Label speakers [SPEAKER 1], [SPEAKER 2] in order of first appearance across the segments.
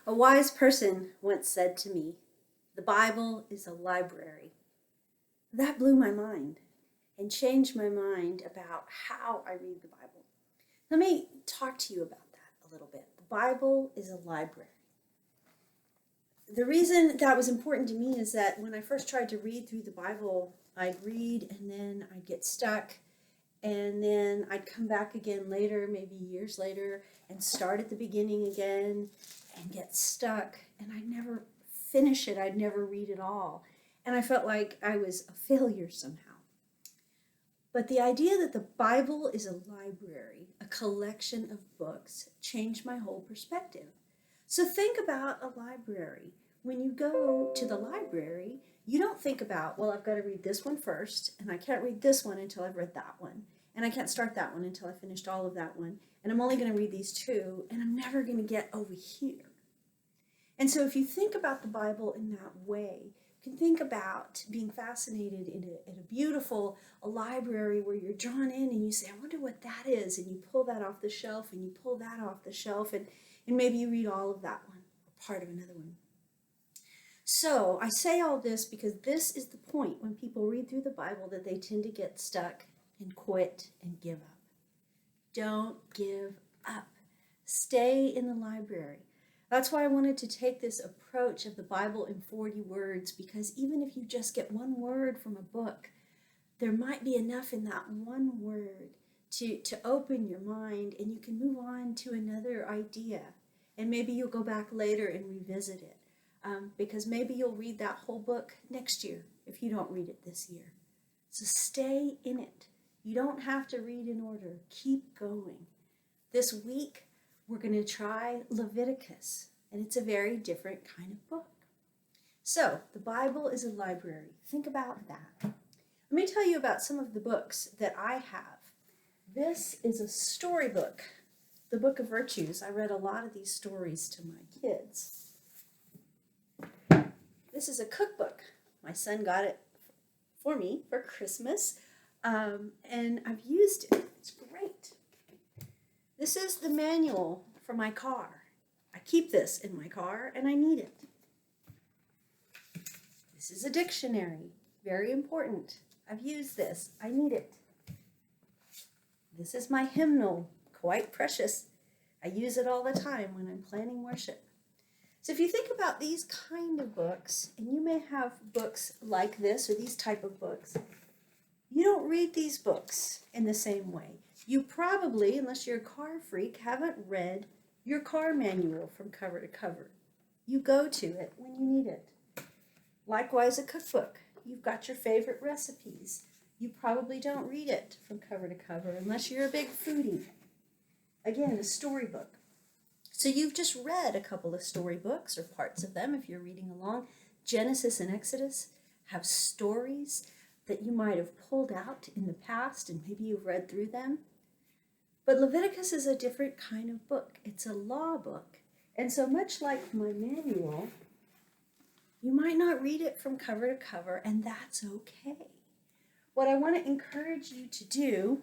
[SPEAKER 1] A wise person once said to me, "The Bible is a library." That blew my mind and changed my mind about how I read the Bible. Let me talk to you about that a little bit. The Bible is a library. The reason that was important to me is that when I first tried to read through the Bible, I'd read and then I'd get stuck, and then I'd come back again later, maybe years later, and start at the beginning again and get stuck, and I'd never finish it. I'd never read it all. And I felt like I was a failure somehow. But the idea that the Bible is a library, a collection of books, changed my whole perspective. So think about a library. When you go to the library, you don't think about, well, I've got to read this one first, and I can't read this one until I've read that one, and I can't start that one until I finished all of that one, and I'm only going to read these two, and I'm never going to get over here. And so if you think about the Bible in that way, you can think about being fascinated in a beautiful library where you're drawn in and you say, I wonder what that is, and you pull that off the shelf, and you pull that off the shelf, and maybe you read all of that one or part of another one. So I say all this because this is the point when people read through the Bible that they tend to get stuck and quit and give up. Don't give up. Stay in the library. That's why I wanted to take this approach of the Bible in 40 words, because even if you just get one word from a book, there might be enough in that one word to open your mind, and you can move on to another idea. And maybe you'll go back later and revisit it, because maybe you'll read that whole book next year if you don't read it this year. So stay in it. You don't have to read in order. Keep going. This week, we're going to try Leviticus, and it's a very different kind of book. So, the Bible is a library. Think about that. Let me tell you about some of the books that I have. This is a storybook, the Book of Virtues. I read a lot of these stories to my kids. This is a cookbook. My son got it for me for Christmas, and I've used it. It's great. This is the manual for my car. I keep this in my car and I need it. This is a dictionary, very important. I've used this, I need it. This is my hymnal, quite precious. I use it all the time when I'm planning worship. So if you think about these kind of books, and you may have books like this or these type of books, you don't read these books in the same way. You probably, unless you're a car freak, haven't read your car manual from cover to cover. You go to it when you need it. Likewise, a cookbook. You've got your favorite recipes. You probably don't read it from cover to cover unless you're a big foodie. Again, a storybook. So you've just read a couple of storybooks, or parts of them if you're reading along. Genesis and Exodus have stories that you might have pulled out in the past, and maybe you've read through them. But Leviticus is a different kind of book. It's a law book. And so much like my manual, you might not read it from cover to cover, and that's okay. What I want to encourage you to do,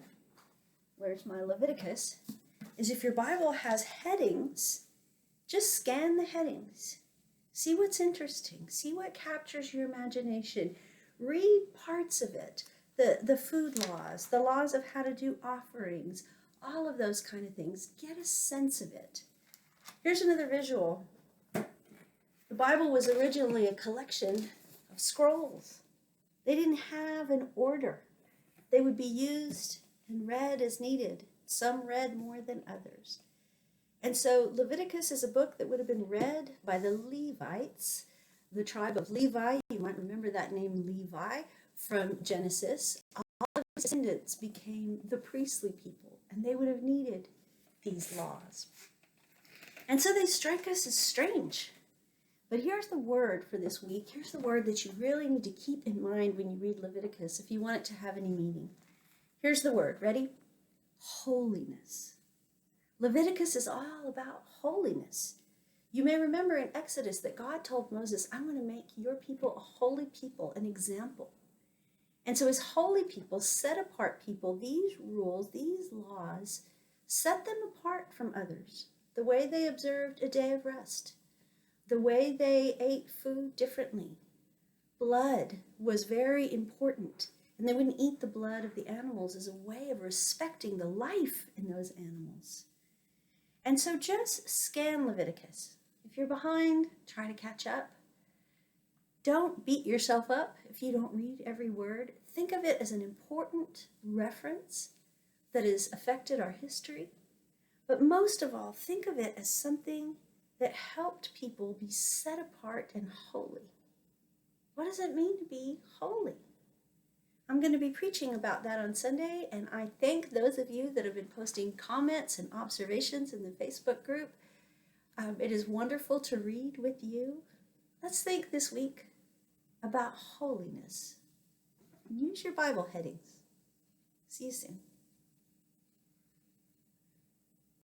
[SPEAKER 1] where's my Leviticus, is if your Bible has headings, just scan the headings. See what's interesting. See what captures your imagination. Read parts of it, the food laws, the laws of how to do offerings, all of those kind of things. Get a sense of it. Here's another visual. The Bible was originally a collection of scrolls. They didn't have an order. They would be used and read as needed. Some read more than others. And so Leviticus is a book that would have been read by the Levites, the tribe of Levi. You might remember that name Levi from Genesis. All of his descendants became the priestly people, and they would have needed these laws. And so they strike us as strange. But here's the word for this week. Here's the word that you really need to keep in mind when you read Leviticus if you want it to have any meaning. Here's the word. Ready? Holiness. Leviticus is all about holiness. You may remember in Exodus that God told Moses, I'm going to make your people a holy people, an example. And so as holy people, set apart people, these rules, these laws, set them apart from others, the way they observed a day of rest. the way they ate food differently. Blood was very important, and they wouldn't eat the blood of the animals as a way of respecting the life in those animals. And so just scan Leviticus. If you're behind, try to catch up. Don't beat yourself up if you don't read every word. Think of it as an important reference that has affected our history. But most of all, think of it as something that helped people be set apart and holy. What does it mean to be holy? I'm going to be preaching about that on Sunday, and I thank those of you that have been posting comments and observations in the Facebook group. It is wonderful to read with you. Let's think this week about holiness. Use your Bible headings. See you soon.